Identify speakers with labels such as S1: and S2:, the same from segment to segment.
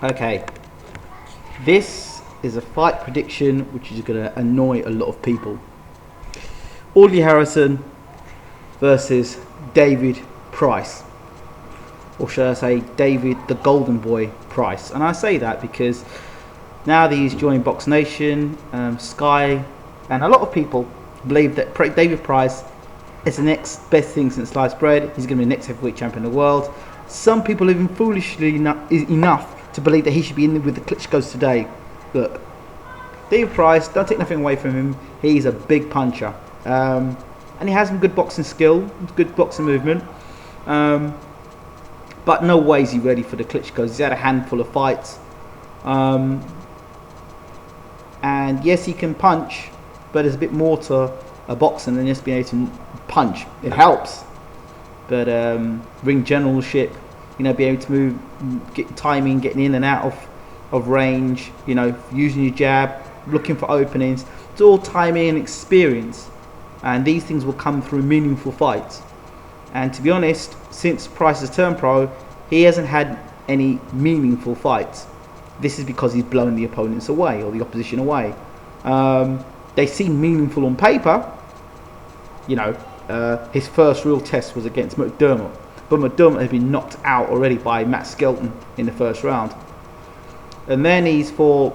S1: Okay, this is a fight prediction which is going to annoy a lot of people. Audley Harrison versus David Price, or should I say David the Golden Boy Price. And I say that because now that he's joined Box Nation, Sky, and a lot of people believe that David Price is the next best thing since sliced bread. He's going to be the next heavyweight champion of the world. Some people even foolishly enough to believe that he should be in with the Klitschko's today. Look, David Price, don't take nothing away from him. He's a big puncher, and he has some good boxing skill, good boxing movement. But no way is he ready for the Klitschko's. He's had a handful of fights, and yes, he can punch, but there's a bit more to a boxing than just being able to punch. It helps, but ring generalship, being able to move, get timing, getting in and out of range, using your jab, looking for openings. It's all timing and experience, and these things will come through meaningful fights. And to be honest, since Price has turned pro, he hasn't had any meaningful fights. This is because he's blown the opponents away, or the opposition away. They seem meaningful on paper. His first real test was against McDermott, but McDermott has been knocked out already by Matt Skelton in the first round. And then he's for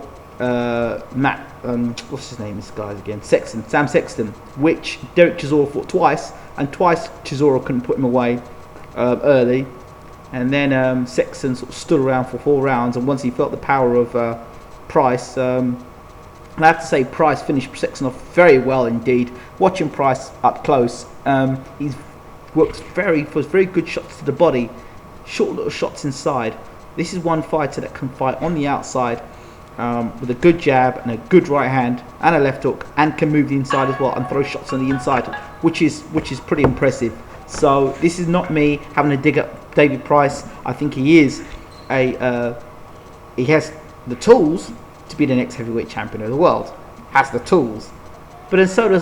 S1: what's his name, this guy's again? Sam Sexton, which Derek Chisora fought twice, and twice Chisora couldn't put him away early. And then Sexton sort of stood around for 4 rounds, and once he felt the power of Price, and I have to say Price finished Sexton off very well indeed. Watching Price up close, he's works very good shots to the body, short little shots inside. This is one fighter that can fight on the outside with a good jab and a good right hand and a left hook, and can move the inside as well and throw shots on the inside, which is pretty impressive. So this is not me having to dig up David Price. I think he is he has the tools to be the next heavyweight champion of the world. Has the tools, but then so does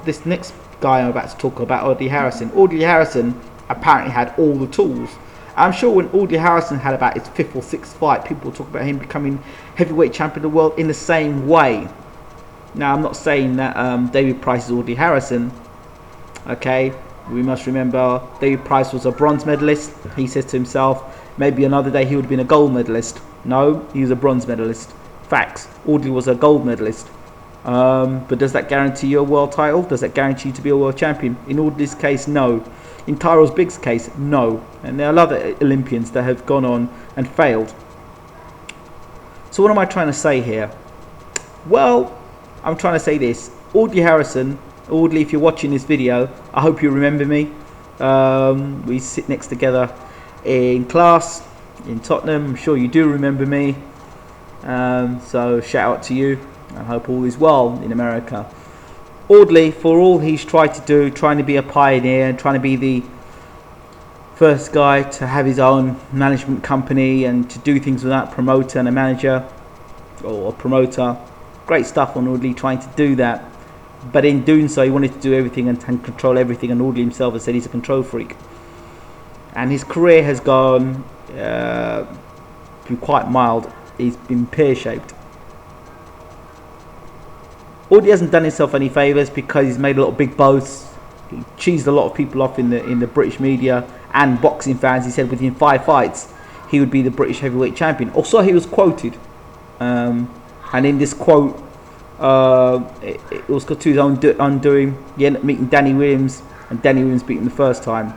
S1: this next guy I'm about to talk about, Audley Harrison. Audley Harrison apparently had all the tools. I'm sure when Audley Harrison had about his 5th or 6th fight, people will talk about him becoming heavyweight champion of the world in the same way. Now, I'm not saying that David Price is Audley Harrison. Okay, we must remember David Price was a bronze medalist. He says to himself, maybe another day he would have been a gold medalist. No, he was a bronze medalist. Facts. Audley was a gold medalist. But does that guarantee you a world title? Does that guarantee you to be a world champion? In Audley's case, no. In Tyrell Biggs' case, no. And there are other Olympians that have gone on and failed. So what am I trying to say here? Well, I'm trying to say this. Audley Harrison, Audley, if you're watching this video, I hope you remember me. We sit next together in class in Tottenham. I'm sure you do remember me. So shout out to you. I hope all is well in America. Audley, for all he's tried to do, trying to be a pioneer and trying to be the first guy to have his own management company and to do things without a promoter and a manager or a promoter. Great stuff on Audley trying to do that. But in doing so, he wanted to do everything and control everything, and Audley himself has said he's a control freak. And his career has gone been quite mild. He's been pear-shaped. Audley hasn't done himself any favours because he's made a lot of big boasts. He cheesed a lot of people off in the British media and boxing fans. He said within 5 fights he would be the British heavyweight champion. Also, he was quoted, and in this quote, it was to his own undoing. He ended up meeting Danny Williams, and Danny Williams beat him the first time.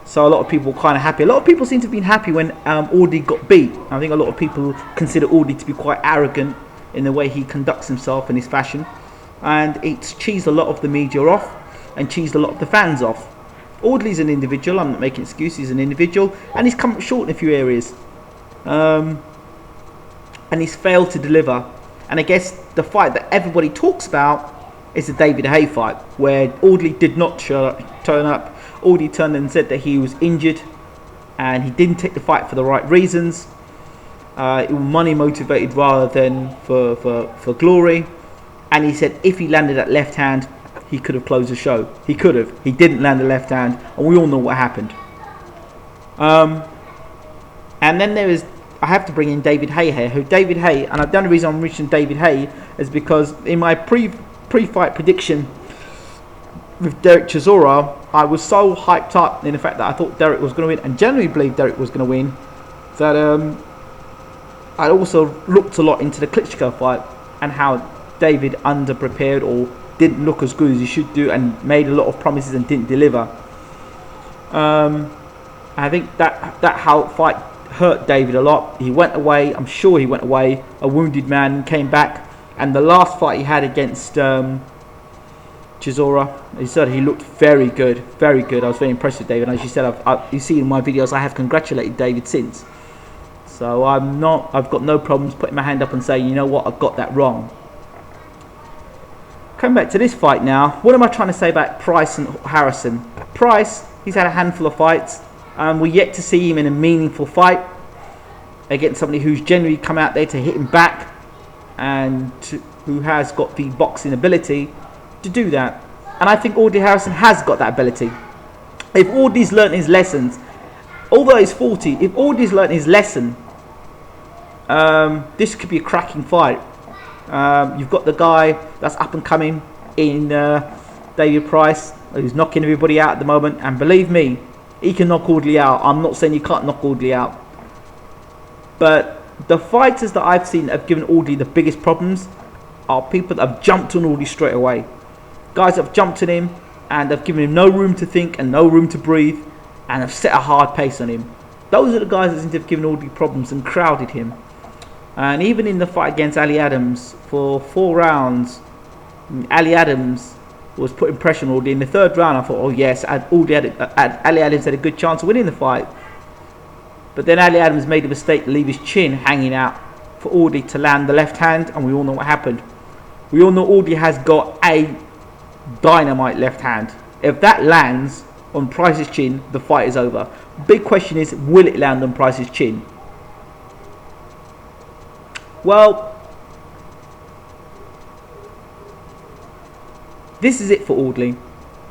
S1: So a lot of people were kind of happy. A lot of people seem to have been happy when Audley got beat. I think a lot of people consider Audley to be quite arrogant in the way he conducts himself and his fashion, and it's cheesed a lot of the media off and cheesed a lot of the fans off. Audley's an individual. I'm not making excuses. He's an individual, and he's come up short in a few areas, and he's failed to deliver. And I guess the fight that everybody talks about is the David Haye fight, where Audley did not turn up. Audley turned and said that he was injured and he didn't take the fight for the right reasons. It was money motivated rather than for glory. And he said if he landed that left hand, he could have closed the show. He could have. He didn't land the left hand, and we all know what happened. And then there is I have to bring in David Haye here. Who David Haye, and I've done the reason I'm mentioning David Haye is because in my pre-fight prediction with Derek Chisora, I was so hyped up in the fact that I thought Derek was going to win, and generally believed Derek was going to win, that I also looked a lot into the Klitschko fight and how David underprepared or didn't look as good as he should do, and made a lot of promises and didn't deliver. I think that how fight hurt David a lot. He went away. I'm sure he went away a wounded man, came back, and the last fight he had against Chisora, he said he looked very good, very good. I was very impressed with David. And as you said, you see in my videos, I have congratulated David since. So I've got no problems putting my hand up and saying, you know what, I got that wrong. Coming back to this fight now, what am I trying to say about Price and Harrison? Price, he's had a handful of fights. We're yet to see him in a meaningful fight against somebody who's generally come out there to hit him back and who has got the boxing ability to do that. And I think Audley Harrison has got that ability. If Audley's learnt his lessons, although he's 40, if Audley's learnt his lesson, this could be a cracking fight. You've got the guy that's up and coming in David Price, who's knocking everybody out at the moment, and believe me, he can knock Audley out. I'm not saying you can't knock Audley out, but the fighters that I've seen that have given Audley the biggest problems are people that have jumped on Audley straight away. Guys that have jumped on him and have given him no room to think and no room to breathe, and have set a hard pace on him. Those are the guys that seem to have given Audley problems and crowded him. And even in the fight against Ali Adams for 4 rounds, Ali Adams was putting pressure on Audley. In the 3rd round, I thought, oh yes, Ali Adams had a good chance of winning the fight. But then Ali Adams made a mistake to leave his chin hanging out for Audley to land the left hand, and we all know what happened. We all know Audley has got a dynamite left hand. If that lands on Price's chin, the fight is over. Big question is, will it land on Price's chin? Well, this is it for Audley.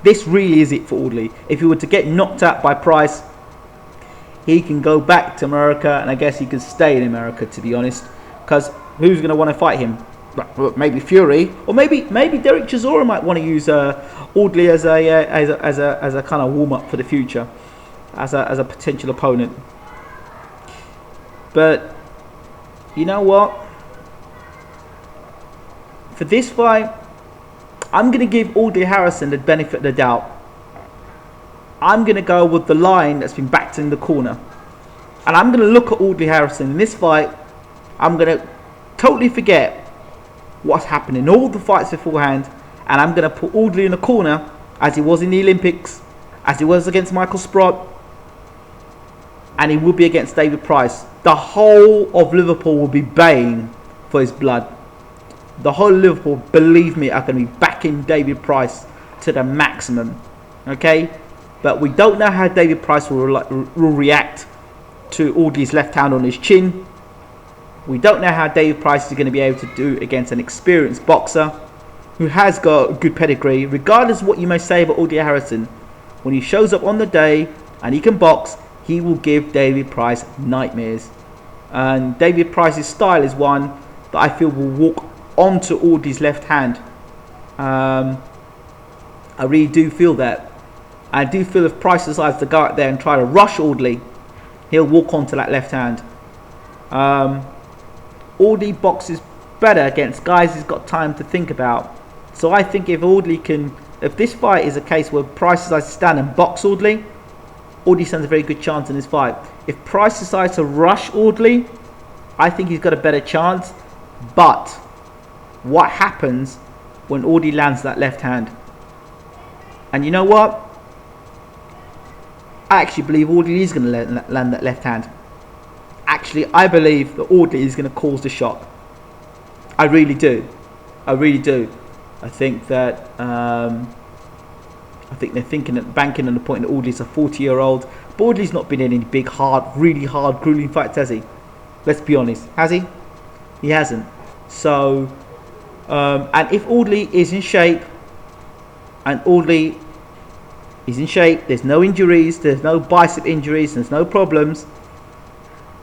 S1: This really is it for Audley. If he were to get knocked out by Price, he can go back to America, and I guess he could stay in America, to be honest. Because who's going to want to fight him? Maybe Fury, or maybe Derek Chisora might want to use Audley as a kind of warm up for the future, as a potential opponent. But you know what? For this fight, I'm going to give Audley Harrison the benefit of the doubt. I'm going to go with the line that's been backed in the corner. And I'm going to look at Audley Harrison in this fight. I'm going to totally forget what's happened in all the fights beforehand. And I'm going to put Audley in the corner as he was in the Olympics, as he was against Michael Sprott, and he will be against David Price. The whole of Liverpool will be baying for his blood. The whole of Liverpool, believe me, are going to be backing David Price to the maximum. Okay? But we don't know how David Price will react to Audley's left hand on his chin. We don't know how David Price is going to be able to do against an experienced boxer who has got a good pedigree. Regardless of what you may say about Audley Harrison, when he shows up on the day and he can box, he will give David Price nightmares. And David Price's style is one that I feel will walk onto Audley's left hand. I really do feel that. I do feel if Price decides to go out there and try to rush Audley, he'll walk onto that left hand. Audley boxes better against guys he's got time to think about. So I think if this fight is a case where Price decides to stand and box Audley, Audley stands a very good chance in this fight. If Price decides to rush Audley, I think he's got a better chance. But what happens when Audley lands that left hand? And you know what? I actually believe Audley is going to land that left hand. Actually, I believe that Audley is going to cause the shock. I really do. I really do. I think that they're thinking and banking on the point that Audley's a 40-year-old. But Audley's not been in any big, really hard, grueling fights, has he? Let's be honest. Has he? He hasn't. So, and if Audley is in shape, there's no injuries, there's no bicep injuries, there's no problems,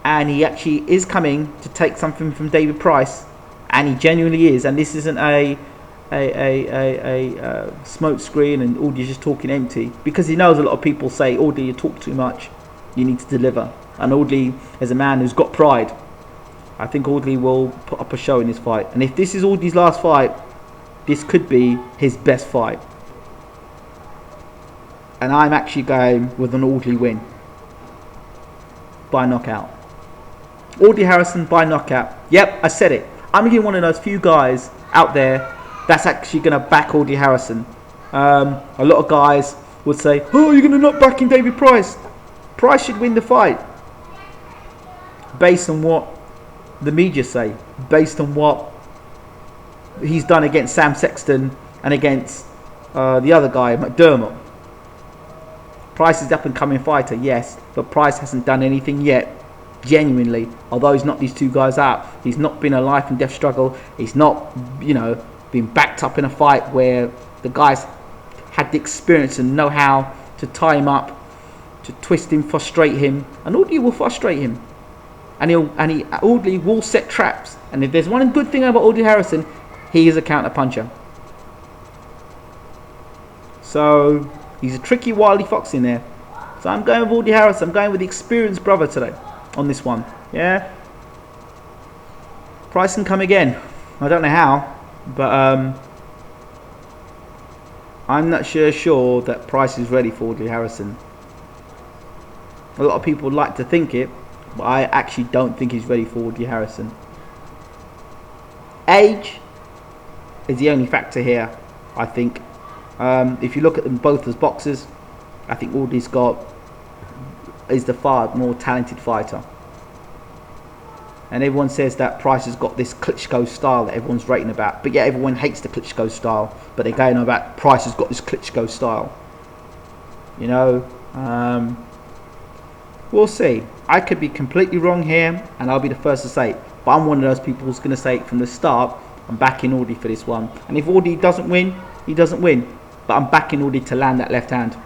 S1: and he actually is coming to take something from David Price, and he genuinely is, and this isn't a smoke screen and Audley's just talking empty, because he knows a lot of people say, Audley, you talk too much, you need to deliver. And Audley is a man who's got pride. I think Audley will put up a show in this fight, and if this is Audley's last fight, this could be his best fight. And I'm actually going with an Audley win by knockout. Audley Harrison by knockout. Yep, I said it. I'm going to be one of those few guys out there that's actually going to back Audley Harrison. A lot of guys would say, oh, you're going to not back in David Price. Price should win the fight. Based on what the media say. Based on what he's done against Sam Sexton and against the other guy, McDermott. Price is up and coming fighter, yes, but Price hasn't done anything yet, genuinely. Although he's knocked these two guys out, he's not been a life and death struggle. He's not, been backed up in a fight where the guys had the experience and know how to tie him up, to twist him, frustrate him, and Audley will frustrate him, and Audley will set traps. And if there's one good thing about Audley Harrison, he is a counter puncher. So he's a tricky, wily fox in there. So I'm going with Audley Harrison. I'm going with the experienced brother today on this one. Yeah. Price can come again. I don't know how, but I'm not sure that Price is ready for Audley Harrison. A lot of people like to think it, but I actually don't think he's ready for Audley Harrison. Age is the only factor here, I think. If you look at them both as boxers, I think Audley's is the far more talented fighter. And everyone says that Price has got this Klitschko style that everyone's rating about. But yeah, everyone hates the Klitschko style. But they're going on about Price has got this Klitschko style. We'll see. I could be completely wrong here, and I'll be the first to say it. But I'm one of those people who's going to say it from the start. I'm backing Audley for this one. And if Audley doesn't win, he doesn't win. But I'm backing Audley to land that left hand.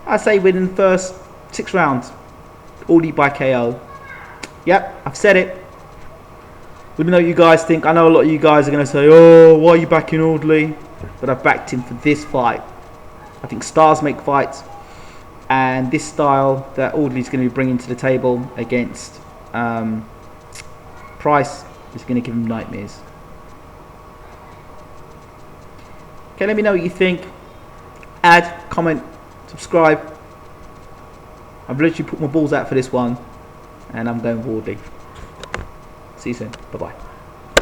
S1: I say within the first 6 rounds, Audley by KO. Yep, I've said it. Let me know what you guys think. I know a lot of you guys are going to say, oh, why are you backing Audley? But I've backed him for this fight. I think styles make fights. And this style that Audley's going to be bringing to the table against Price is going to give him nightmares. Okay, let me know what you think. Add, comment, subscribe. I've literally put my balls out for this one, and I'm going with Audley. See you soon. Bye bye.